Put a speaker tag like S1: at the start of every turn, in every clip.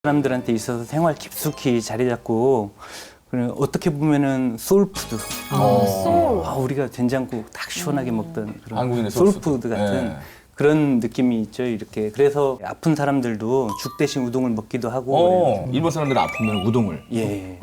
S1: 사람들한테 있어서 생활 깊숙이 자리 잡고 어떻게 보면은 소울푸드.
S2: 소울.
S1: 우리가 된장국 딱 시원하게 먹던 그런
S3: 한국인의
S1: 소울푸드 같은
S3: 네.
S1: 그런 느낌이 있죠. 이렇게 그래서 아픈 사람들도 죽 대신 우동을 먹기도 하고.
S3: 일본 사람들은 아프면 우동을.
S1: 예.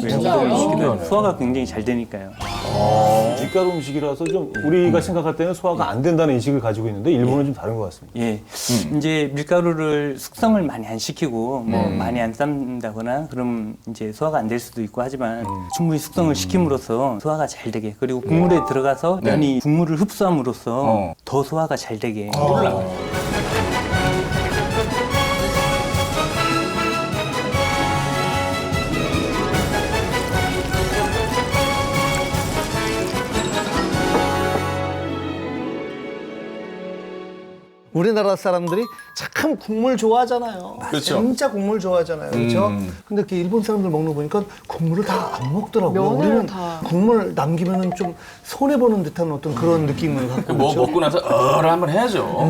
S2: 되게 특이하다.
S1: 소화가 굉장히 잘 되니까요.
S4: 밀가루 음식이라서 좀 우리가 생각할 때는 소화가 안 된다는 인식을 가지고 있는데 일본은 좀 다른 것 같습니다.
S1: 예. 이제 밀가루를 숙성을 많이 안 시키고 뭐 많이 안 삶는다거나 그럼 이제 소화가 안 될 수도 있고 하지만 충분히 숙성을 시킴으로써 소화가 잘 되게 그리고 국물에 들어가서 면이 국물을 흡수함으로써 더 소화가 잘 되게.
S5: 우리나라 사람들이 참 국물 좋아하잖아요.
S3: 그렇죠.
S5: 진짜 국물 좋아하잖아요. 그렇죠? 근데 이렇게 일본 사람들 먹는 거 보니까 국물을 다 안 먹더라고요.
S2: 면을
S5: 우리는
S2: 다.
S5: 국물 남기면은 좀 손해 보는 듯한 어떤 그런 느낌을 갖고
S3: 뭐
S5: 그렇죠?
S3: 먹고 나서 를 한번 해야죠.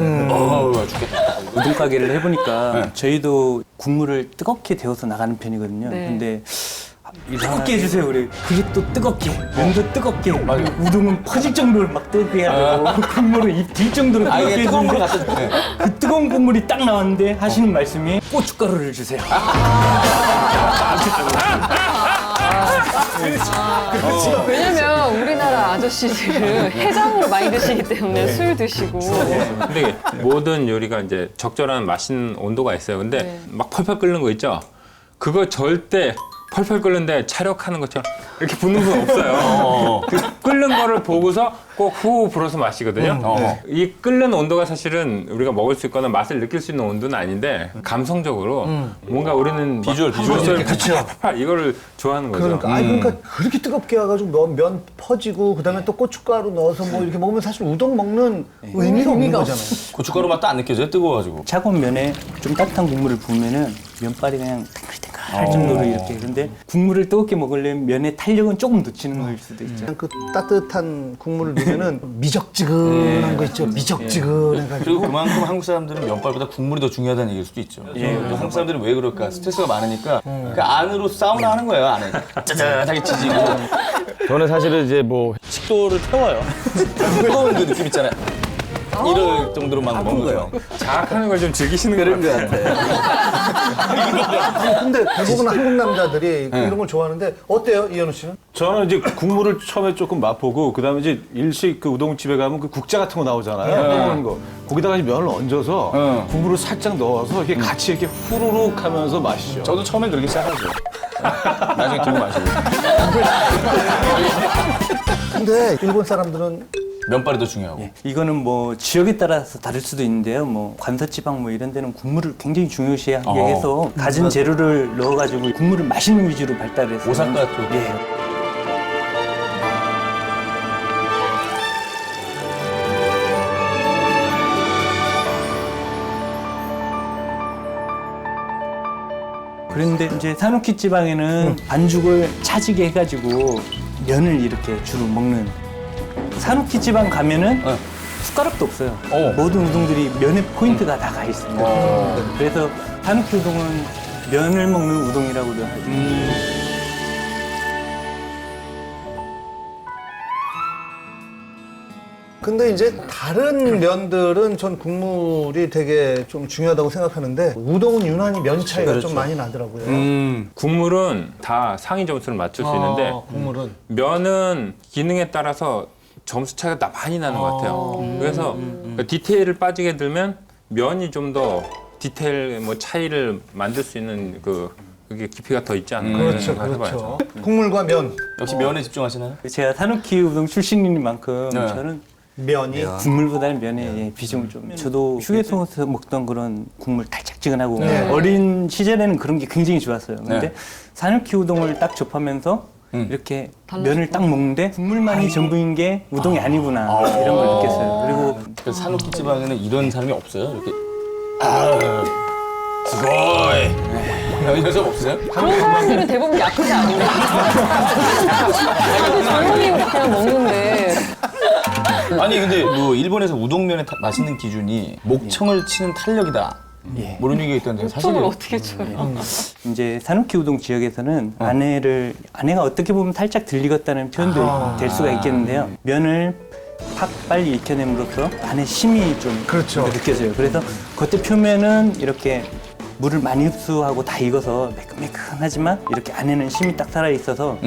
S3: 죽겠다.
S1: 우동 가게를 해보니까 저희도 국물을 뜨겁게 데워서 나가는 편이거든요.
S2: 네.
S1: 근데 뜨겁게 해주세요. 그래. 그릇도 뜨겁게, 면도 뜨겁게, 우동은 퍼질 정도로 막 뜨겁게 해야 되고 국물을 입 정도로 뜨겁게
S3: 이게 뜨거운 물
S1: 해주는데
S3: 갖다 네.
S1: 그 뜨거운 국물이 딱 나왔는데 하시는 말씀이 고춧가루를 주세요.
S2: 왜냐면 우리나라 아저씨들은 해장으로 많이 드시기 때문에 술 드시고.
S6: 근데 모든 요리가 이제 적절한 맛있는 온도가 있어요. 근데
S2: 네.
S6: 막 펄펄 끓는 거 있죠? 그거 절대 펄펄 끓는데 차력하는 것처럼 이렇게 붓는 건 없어요. 그 끓는 거를 보고서 꼭 후 불어서 마시거든요. 이 끓는 온도가 사실은 우리가 먹을 수 있거나 맛을 느낄 수 있는 온도는 아닌데 감성적으로 뭔가 우리는
S3: 비주얼.
S6: 이거를 좋아하는 거죠.
S5: 그러니까, 그러니까 그렇게 뜨겁게 해가지고 면 퍼지고 그다음에 또 고춧가루 넣어서 뭐 이렇게 먹으면 사실 우동 먹는 의미가 없는 거잖아요.
S3: 고춧가루 맛도 안 느껴져요? 뜨거워가지고.
S1: 차가운 면에 좀 따뜻한 국물을 부으면은 면발이 그냥 탱글탱글할 정도로 이렇게. 근데 국물을 뜨겁게 먹으려면 면의 탄력은 조금 늦추는 걸 수도 있죠.
S5: 그냥 그 따뜻한 국물을 넣으면은 미적지근한 거 있죠. 미적지근해가지고.
S3: 그리고 그만큼 한국 사람들은 면발보다 국물이 더 중요하다는 얘기일 수도 있죠. 한국 사람들은 왜 그럴까? 스트레스가 많으니까 그 안으로 사우나 하는 거예요, 안에. 짜잔하게 지지고. 저는 사실은 이제 뭐 식도를 태워요. 뜨거운 그 느낌 있잖아요. 이럴 정도로만 먹는 거예요.
S6: 자학하는 걸 좀 즐기시는 것 같아요.
S5: 근데 대부분 한국 남자들이 이런 걸 좋아하는데 어때요, 이현우 씨는?
S4: 저는 이제 국물을 처음에 조금 맛보고 그다음에 이제 일식 그 우동집에 가면 그 국자 같은 거 나오잖아요. 뜨거운 거. 거기다가 이제 면을 얹어서 국물을 살짝 넣어서 이렇게 같이 이렇게 후루룩 하면서 마시죠.
S3: 저도 처음엔 그렇게 시작하죠. 나중에 들고 마시고.
S5: 근데 일본 사람들은
S3: 면발이 더 중요하고.
S1: 이거는 뭐 지역에 따라서 다를 수도 있는데요. 뭐 관서지방 뭐 이런 데는 국물을 굉장히 중요시하게 해서 가진 재료를 넣어가지고 국물을 맛있는 위주로 발달해서.
S3: 오사카 쪽.
S1: 예. 그런데 이제 사누키 지방에는 반죽을 차지게 해가지고 면을 이렇게 주로 먹는. 사누키 지방 가면은 숟가락도 없어요. 모든 우동들이 면에 포인트가 다 가 있습니다. 그래서 사누키 우동은 면을 먹는 우동이라고도 하죠.
S5: 근데 이제 다른 면들은 전 국물이 되게 좀 중요하다고 생각하는데 우동은 유난히 면 차이가 좀 많이 나더라고요.
S6: 국물은 다 상위 점수를 맞출 수 있는데
S5: 국물은
S6: 면은 기능에 따라서 점수 차이가 많이 나는 것 같아요. 그래서 디테일을 빠지게 들면 면이 좀 더 디테일 뭐 차이를 만들 수 있는 그게 깊이가 더 있지 않나
S5: 그렇죠,
S6: 생각을 해봐야죠.
S5: 그렇죠. 국물과 면,
S3: 역시 면에 집중하시나요?
S1: 제가 사누키 우동 출신이니만큼
S3: 네.
S1: 저는
S5: 면이
S1: 국물보다는 면에 비중을 좀. 저도 휴게소에서 먹던 그런 국물 달짝지근하고
S5: 네.
S1: 어린 시절에는 그런 게 굉장히 좋았어요. 근데
S3: 네.
S1: 사누키 우동을 딱 접하면서 이렇게
S2: 달라지고?
S1: 면을 딱 먹는데 국물만이 전부인 게 우동이 아니구나 이런 걸 느꼈어요. 그리고
S3: 그 사누키 지방에는 이런 사람이 없어요? 이렇게 스고이 이런 사람 없어요?
S2: 그런 사람들은 대부분 약하지 않은데. 조용히 그냥 먹는데.
S3: 아니 근데 뭐 일본에서 우동면의 맛있는 기준이 목청을 치는 탄력이다.
S1: 예.
S3: 모르는 얘기가 있던데
S2: 을
S3: 사실은
S2: 어떻게 쳐요?
S1: 이제 산후키 우동 지역에서는 아내가 어떻게 보면 살짝 들리겠다는 표현도 될 수가 있겠는데요. 면을 팍 빨리 익혀냄으로써 안에 심이 좀
S5: 그렇죠.
S1: 느껴져요. 그래서 겉에 표면은 이렇게 물을 많이 흡수하고 다 익어서 매끈매끈하지만 이렇게 안에는 심이 딱 살아 있어서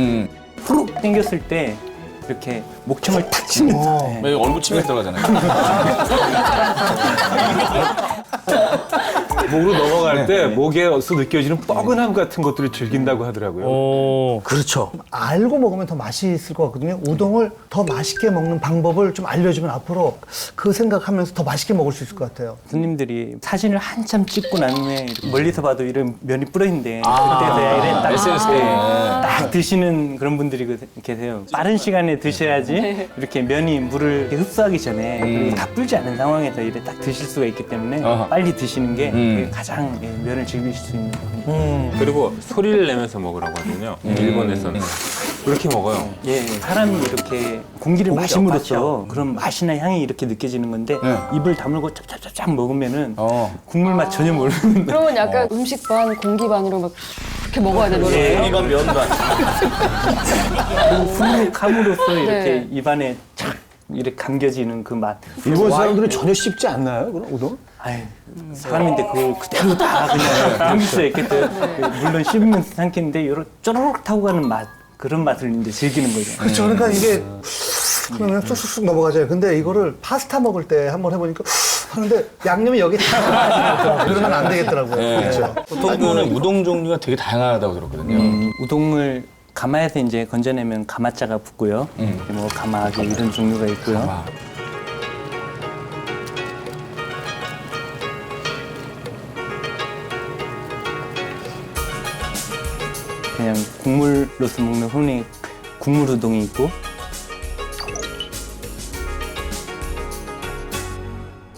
S1: 후룩 당겼을 때 이렇게 목청을 탁 치면서 예.
S3: 왜 얼굴 침에 들어가잖아요.
S4: 목으로 넘어갈 때 목에서 느껴지는 뻐근함 같은 것들을 즐긴다고 하더라고요.
S3: 그렇죠.
S5: 알고 먹으면 더 맛있을 것 같거든요. 우동을 더 맛있게 먹는 방법을 좀 알려주면 앞으로 그 생각하면서 더 맛있게 먹을 수 있을 것 같아요.
S1: 손님들이 사진을 한참 찍고 난 후에 멀리서 봐도 이런 면이 불어있는데 그때서야 이래 딱
S3: SNS 때.
S1: 딱 드시는 그런 분들이 계세요. 빠른 시간에 드셔야지 이렇게 면이 물을 이렇게 흡수하기 전에 그리고 다 불지 않은 상황에서 이래 딱 드실 수가 있기 때문에 빨리 드시는 게 그게 가장 면을 즐기실 수 있는 겁니다.
S6: 그리고 소리를 내면서 먹으라고 하거든요. 일본에서는 그렇게 먹어요.
S1: 예, 사람이 이렇게 공기를 마심으로써 그런 맛이나 향이 이렇게 느껴지는 건데 입을 다물고 짭짭짭짭 먹으면은 국물 맛 전혀 모르는
S2: 그러면 약간 음식 반, 공기 반으로 막 이렇게 먹어야 되는 거예요?
S3: 공이반 면반.
S1: 후룩함으로써 이렇게
S2: 네.
S1: 입안에 착 이렇게 감겨지는 그 맛.
S4: 일본 사람들은 전혀 씹지 않나요? 그럼 우동?
S1: 아유, 사람인데 그걸 그대로 다 그냥 삼킬 수 있겠어요. 물론 씹으면 삼키는데 요런 쪼르륵 타고 가는 맛, 그런 맛을 이제 즐기는 거죠.
S5: 그렇죠. 그러니까 이게 그러면 쑥쑥쑥 넘어가잖아요. 근데 이거를 파스타 먹을 때 한번 해보니까 하는데 양념이 여기 다 그러면 안 되겠더라고요. 그렇죠.
S3: 일본은 우동 종류가 되게 다양하다고 들었거든요.
S1: 우동을 가마에서 이제 건져내면 가마자가 붙고요. 뭐 가마하게 이런 종류가 있고요. 그냥 국물로서 먹는 흔히 국물 우동이 있고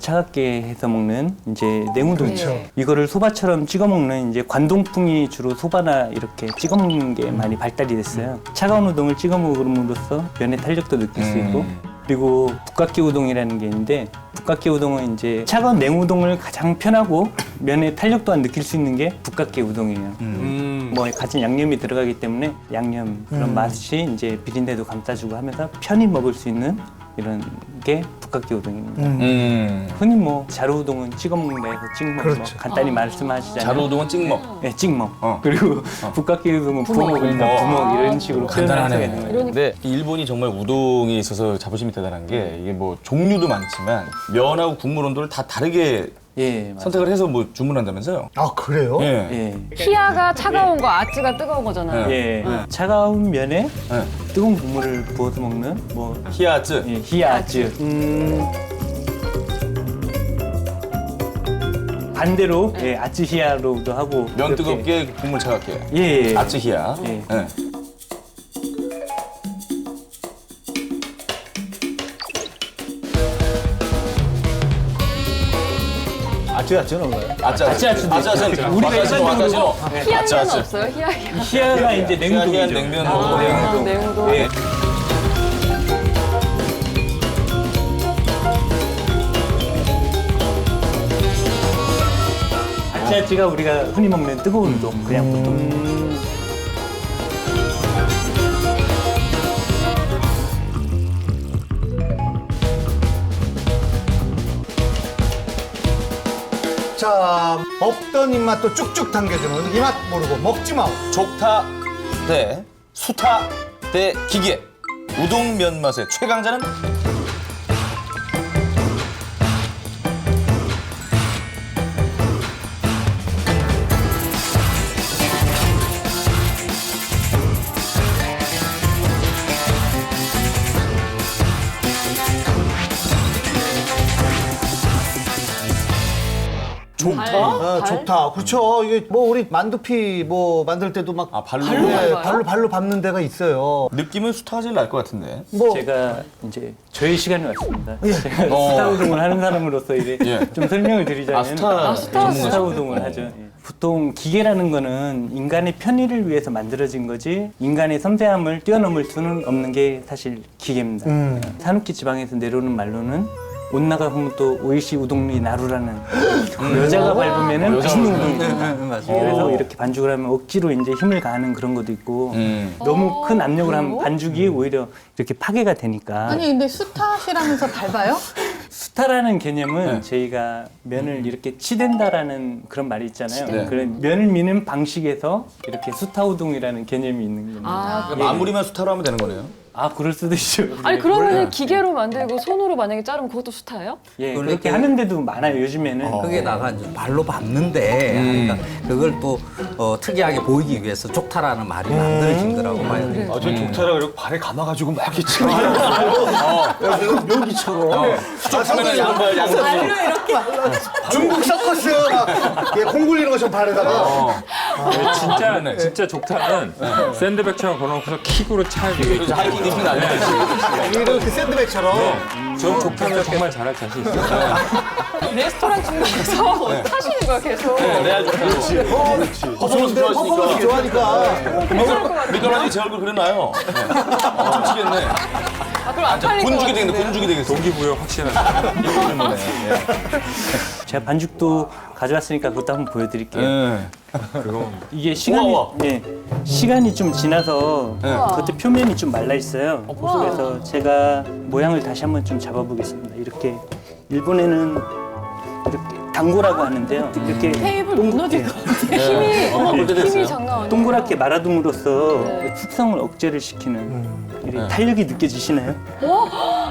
S1: 차갑게 해서 먹는 이제 냉우동.
S5: 그렇죠.
S1: 이거를 소바처럼 찍어 먹는 이제 관동풍이 주로 소바나 이렇게 찍어 먹는 게 많이 발달이 됐어요. 차가운 우동을 찍어 먹음으로써 면의 탄력도 느낄 수 있고 그리고 북각기 우동이라는 게 있는데 북각기 우동은 이제 차가운 냉우동을 가장 편하고 면의 탄력 또한 느낄 수 있는 게 북각기 우동이에요. 뭐 같은 양념이 들어가기 때문에 양념 그런 맛이 이제 비린내도 감싸주고 하면서 편히 먹을 수 있는 이런 게 북각기 우동입니다. 흔히 뭐 자루 우동은 찍어 먹는다 해서 찍먹
S5: 그렇죠.
S1: 뭐 간단히 말씀하시잖아요.
S3: 자루 우동은 찍먹.
S1: 네, 찍먹. 그리고 북각기 우동은 부먹이니까 부먹 이런 식으로 표현할 수가 있는 거예요.
S3: 근데 일본이 정말 우동에 있어서 자부심이 대단한 게 이게 뭐 종류도 많지만 면하고 국물 온도를 다 다르게
S1: 예, 맞아요.
S3: 선택을 해서 뭐 주문한다면서요?
S5: 아 그래요?
S3: 예.
S1: 예.
S2: 히야가 차가운 거, 아찌가 뜨거운 거잖아요.
S1: 예. 차가운 면에 뜨거운 국물을 부어서 먹는 뭐
S3: 히야즈.
S1: 예, 히야즈. 반대로 예, 아츠히야로도 하고
S3: 면
S1: 이렇게.
S3: 뜨겁게 국물 차갑게.
S1: 예, 예.
S3: 아츠히야.
S1: 예.
S3: 예.
S4: 아찔아찔한 거예요.
S3: 아츠아츠도
S1: 우리가 일반적으로
S2: 히야는 없어요? 히야.
S1: 히야가 이제
S3: 냉면
S1: 냉우동이죠.
S3: 냉면
S2: 냉우동. 냉우동.
S1: 예. 아찌아찌가 우리가 흔히 먹는 뜨거운 우동 그냥 보통.
S5: 자, 없던 입맛도 쭉쭉 당겨주는 입맛 모르고 먹지 마.
S3: 족타 대 수타 대 기계. 우동 면 맛의 최강자는?
S5: 아, 좋다. 그렇죠. 이게 뭐 우리 만두피 뭐 만들 때도 막
S3: 발로?
S5: 네, 발로 밟는 데가 있어요.
S3: 느낌은 수타가 제일 나을 것 같은데.
S5: 뭐
S1: 제가 이제 저희 시간이 왔습니다.
S5: 예.
S1: 제가 스타 우동을 하는 사람으로서 이제
S3: 예.
S1: 좀 설명을 드리자면 스타 우동을 하죠. 예. 보통 기계라는 거는 인간의 편의를 위해서 만들어진 거지 인간의 섬세함을 뛰어넘을 수는 없는 게 사실 기계입니다. 산후기 지방에서 내려오는 말로는 옷 나가보면 또 오이시 우동리 나루라는 여자가 밟으면은 맛있는 우동. 그래서 이렇게 반죽을 하면 억지로 이제 힘을 가하는 그런 것도 있고 너무 큰 압력을 하면 반죽이 오히려 이렇게 파괴가 되니까.
S7: 아니 근데 수탓이라면서 밟아요?
S1: 수타라는 개념은 저희가 면을 이렇게 치댄다라는 그런 말이 있잖아요.
S3: 네.
S1: 그런 면을 미는 방식에서 이렇게 수타 우동이라는 개념이 있는 겁니다.
S2: 아,
S3: 그러니까 마무리만 수타로 하면 되는 거네요.
S1: 아, 그럴 수도 있죠.
S2: 아니
S1: 예,
S2: 그러면
S1: 몰라요.
S2: 기계로 만들고 손으로 만약에 자르면 그것도 수타예요?
S1: 예, 그렇게 하는 데도 많아요, 요즘에는.
S8: 거기에다가 이제 발로 밟는데 그러니까 그걸 또 특이하게 보이기 위해서 족타라는 말이 만들어진 거라고 봐야 돼요.
S4: 아, 저 족타라 그리고 발에 감아가지고 막 이렇게 치고. 묘기처럼.
S3: 수타면은 양발.
S5: 중국 서커스 콩 굴리는 것처럼 발에다가.
S6: 진짜 족타는 샌드백처럼 걸어놓고서 킥으로 차야지.
S3: 그래서 하이킹 입는 아니에요.
S5: 이렇게 샌드백처럼.
S6: 저 족타는 정말 잘할 자신 있어요.
S2: 레스토랑 중국에서 타시는 거야 계속.
S3: 레알 좋다고. 퍼포먼스 좋아하시니까.
S5: 좋아하니까.
S3: 미끄러지 제 얼굴 그려놔요. 미치겠네.
S2: 아 그럼 안 팔릴 것
S3: 군죽이
S2: 같은데.
S3: 되겠네, 군죽이 되겠어.
S6: 동기부여 확실하다.
S1: 제가 반죽도 가져왔으니까 그것도 한번 보여드릴게요.
S3: 예.
S1: 이게 시간이,
S3: 우와.
S1: 예, 시간이 좀 지나서 겉에 표면이 좀 말라 있어요. 그래서 제가 모양을 다시 한번 좀 잡아보겠습니다. 이렇게 일본에는 이렇게 단고라고 하는데요. 이렇게
S7: 테이블 무너질 것 같아.
S2: 힘이 장난 아니야.
S1: 동그랗게 말아둠으로써
S2: 네.
S1: 숙성을 억제를 시키는 이렇게 탄력이 느껴지시나요?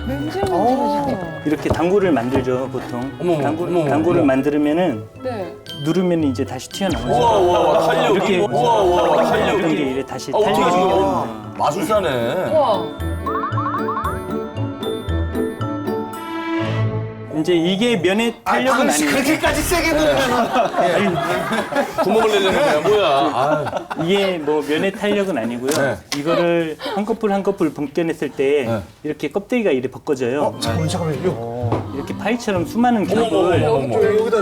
S2: 맨질 만들어진다.
S1: 이렇게 단고를 만들죠, 보통.
S3: 어머,
S1: 단고를
S3: 어머.
S1: 만들면은
S2: 네.
S1: 누르면 이제 다시 튀어나오죠.
S3: 우와, 탄력이.
S1: 이렇게
S3: 우와,
S1: 탄력이
S3: 탄력이.
S1: 이렇게 다시
S3: 어떻게
S1: 탄력이 생깁니다.
S3: 생겨? 마술사네.
S2: 우와.
S1: 이제 이게 면의 탄력은 아니에요.
S5: 그렇게까지 세게 누르면
S3: 구멍을 내려는 거야, 뭐야. 아,
S1: 이게 뭐 면의 탄력은 아니고요.
S3: 네.
S1: 이거를 한 커플 벗겨냈을 때 이렇게 껍데기가 이렇게 벗겨져요.
S5: 잠깐만요.
S1: 이렇게 파이처럼 수많은 겹을
S5: 여기다.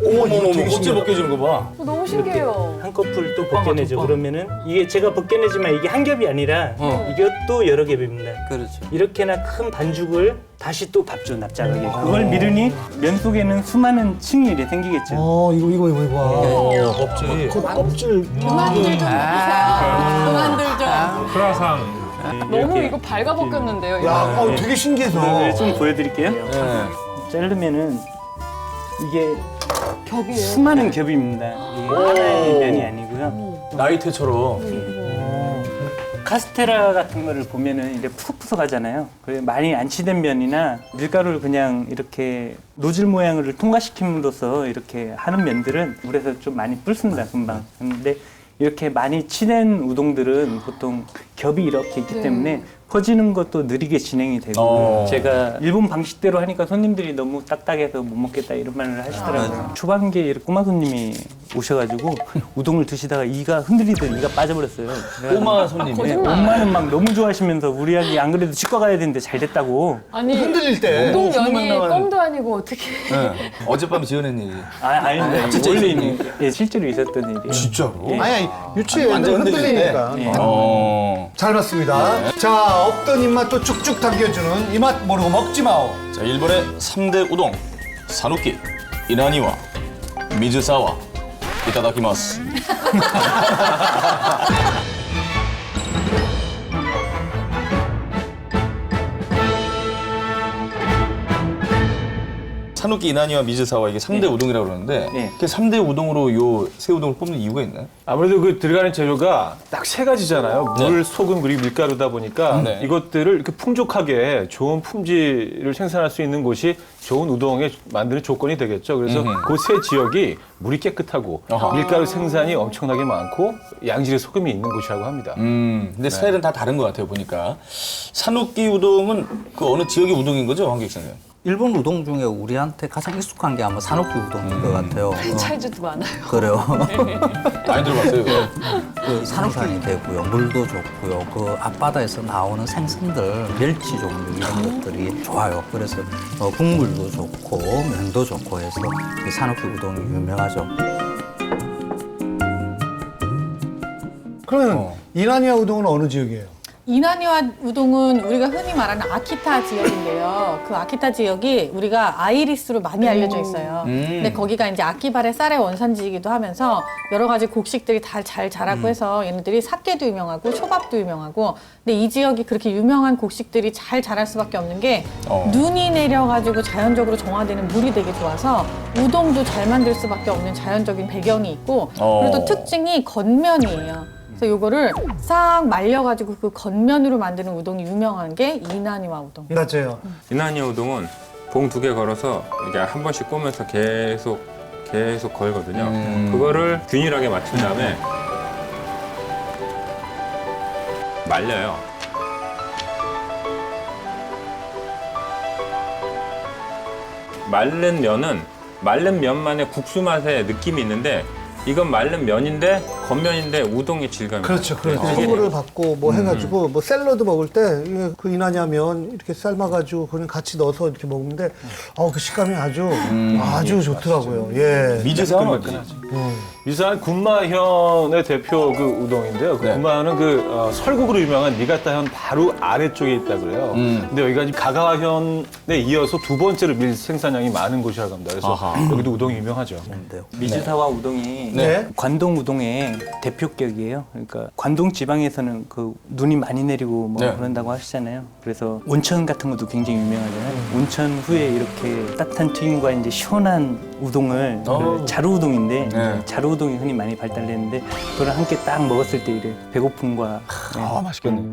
S3: 어머머머, 껍질 벗겨지는 거 봐.
S2: 너무 신기해요.
S1: 한 커플 또 벗겨내죠. 그러면은 이게 제가 벗겨내지만 이게 한 겹이 아니라 이것도 여러 겹입니다.
S8: 그렇죠.
S1: 이렇게나 큰 반죽을 다시 또 밟죠, 납작하게. 그걸 미르니 면 속에는 수많은 층이 이렇게 생기겠죠.
S5: 이거.
S3: 껍질.
S5: 껍질.
S7: 그만들 좀 해주세요. 그만들 좀.
S6: 프라상.
S2: 너무 이거 발가 벗겼는데요. 이거.
S5: 야, 되게 신기해서.
S1: 네, 좀 보여드릴게요.
S3: 네.
S1: 자르면은 이게
S2: 겹이에요.
S1: 수많은 겹입니다. 이게 하나의 면이 아니고요.
S3: 나이테처럼.
S1: 카스테라 같은 거를 보면은 이제 푸석푸석하잖아요. 그래 많이 안치된 면이나 밀가루를 그냥 이렇게 노즐 모양을 통과시킴으로써 이렇게 하는 면들은 물에서 좀 많이 불습니다, 금방. 근데 이렇게 많이 치된 우동들은 보통 겹이 이렇게 있기 때문에 퍼지는 것도 느리게 진행이 되고 제가 일본 방식대로 하니까 손님들이 너무 딱딱해서 못 먹겠다 이런 말을 하시더라고요. 초반기에 이렇게 꼬마 손님이 오셔가지고 우동을 드시다가 이가 흔들리더니 이가 빠져버렸어요.
S3: 꼬마 손님이.
S1: 네, 엄마는 막 너무 좋아하시면서 우리 아기 안 그래도 치과 가야 되는데 잘 됐다고.
S2: 아니
S5: 흔들릴 때.
S2: 우동면이 껌도 아니고 어떻게?
S3: 네. 어젯밤에 지어낸 얘기.
S1: 아닙니다. 원래 있는 예, 실제로 있었던 일이에요.
S3: 진짜로?
S5: 아니, 유치해.
S3: 완전
S5: 흔들리니까.
S3: 네.
S5: 잘 봤습니다. 자, 없던 입맛 또 쭉쭉 당겨주는 이 맛 모르고 먹지 마오.
S3: 자, 일본의 3대 우동. 사누키, 이나니와, 미즈사와. 이타다키마스. 사누키, 이나니와 미즈사와 이게 3대 우동이라고 그러는데
S1: 네.
S3: 그 3대 우동으로 요 새우동을 뽑는 이유가 있나요?
S4: 아무래도 그 들어가는 재료가 딱 세 가지잖아요. 물, 소금, 그리고 밀가루다 보니까
S3: 네.
S4: 이것들을 이렇게 풍족하게 좋은 품질을 생산할 수 있는 곳이 좋은 우동에 만드는 조건이 되겠죠. 그래서 그 세 지역이 물이 깨끗하고 밀가루 생산이 엄청나게 많고 양질의 소금이 있는 곳이라고 합니다.
S3: 근데 스타일은 다 다른 것 같아요, 보니까. 사누키 우동은 그 어느 지역의 우동인 거죠, 황 기사님?
S8: 일본 우동 중에 우리한테 가장 익숙한 게 아마 사누키 우동인 것 같아요.
S2: 프랜차이즈도 많아요.
S8: 그래요.
S3: 많이 들어봤어요.
S8: 그 산업산이 되고요. 물도 좋고요. 그 앞바다에서 나오는 생선들, 멸치 종류 이런 것들이 좋아요. 그래서 국물도 좋고 면도 좋고 해서 이 산업기 우동이 유명하죠.
S5: 그러면 이나니아 우동은 어느 지역이에요?
S7: 이나니와 우동은 우리가 흔히 말하는 아키타 지역인데요. 그 아키타 지역이 우리가 아이리스로 많이 알려져 있어요. 근데 거기가 이제 아키바레 쌀의 원산지이기도 하면서 여러 가지 곡식들이 다 잘 자라고 해서 얘네들이 사케도 유명하고 초밥도 유명하고, 근데 이 지역이 그렇게 유명한 곡식들이 잘 자랄 수밖에 없는 게 눈이 내려가지고 자연적으로 정화되는 물이 되게 좋아서 우동도 잘 만들 수밖에 없는 자연적인 배경이 있고, 그리고 또 특징이 겉면이에요. 그래서 요거를 싹 말려가지고 그 겉면으로 만드는 우동이 유명한 게 이나니와 우동.
S5: 맞아요.
S6: 이나니아 우동은 봉 2개 걸어서 이게 한 번씩 꼬면서 계속 걸거든요. 그거를 균일하게 맞춘 다음에 말려요. 마른 면은 마른 면만의 국수 맛의 느낌이 있는데 이건 마른 면인데 겉면인데 우동의 질감이
S5: 그렇죠, 그렇죠. 선물을 받고 뭐 해가지고 뭐 샐러드 먹을 때 그 이나냐면 이렇게 삶아가지고 그냥 같이 넣어서 이렇게 먹는데 그 식감이 아주 좋더라고요. 예.
S3: 미지사는 어디?
S4: 미사는 군마현의 대표 그 우동인데요. 그
S3: 네.
S4: 군마현은 그 설국으로 유명한 니가타현 바로 아래쪽에 있다 그래요. 근데 여기가 지금 가가현에 이어서 두 번째로 밀 생산량이 많은 곳이라고 합니다. 그래서 여기도 우동이 유명하죠.
S1: 미즈사와 우동이
S5: 네.
S1: 관동 우동의 대표격이에요. 그러니까 관동 지방에서는 그 눈이 많이 내리고 뭐
S3: 네.
S1: 그런다고 하시잖아요. 그래서 온천 같은 것도 굉장히 유명하잖아요. 온천 후에 이렇게 따뜻한 튀김과 이제 시원한 우동을 그 자루 우동인데
S3: 네.
S1: 자루 우동이 흔히 많이 발달됐는데 그걸 함께 딱 먹었을 때 이래 배고픔과
S3: 맛있겠네.